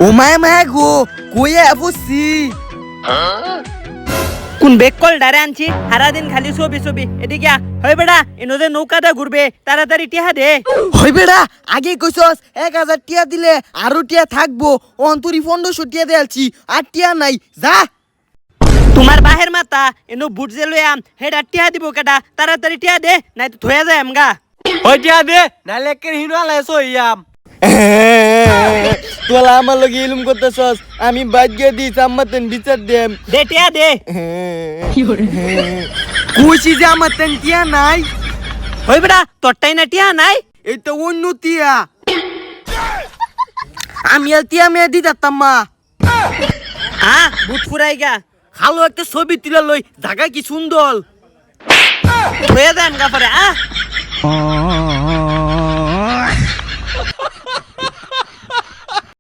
ও মায়া মায়া গো কইয়া বসছি কোন বেক কল ডারে আনছি সারাদিন খালি ছবি ছবি এদিকে হয় বেড়া এনদে নৌকাটা ঘুরবে তাড়াতাড়ি টিহা দে হই বেড়া আগে কইছস 1000 টিয়া দিলে আরো টিয়া থাকবো অন্তরি 1500 টিয়া দেলছি আর টিয়া নাই যা তোমার বাহের মাথা এনো বুট যে লইয়াম হেডা টিহা দিব কেডা তাড়াতাড়ি টিহা দে নাই তো থয়া যায় আমগা ওই টিয়া দে নালে কে হিনো আলাই সইয়াম তোলা আমার লগে ইলুম করতেছস আমি বাদ গিয়ে দিস আমাতেন বিচার দেম দে টিহা দে কইছি যে আমাতেন টিয়া নাই হই বেড়া তোরটাই না টিহা নাই এই তো অন্য টিয়া আমি আর টিয়া মেয়ে দিতাম মা বুট ফুরাই গা খালো একটা ছবি তুলে লই জায়গা কি সুন্দর থয়া যায় আমগা পরে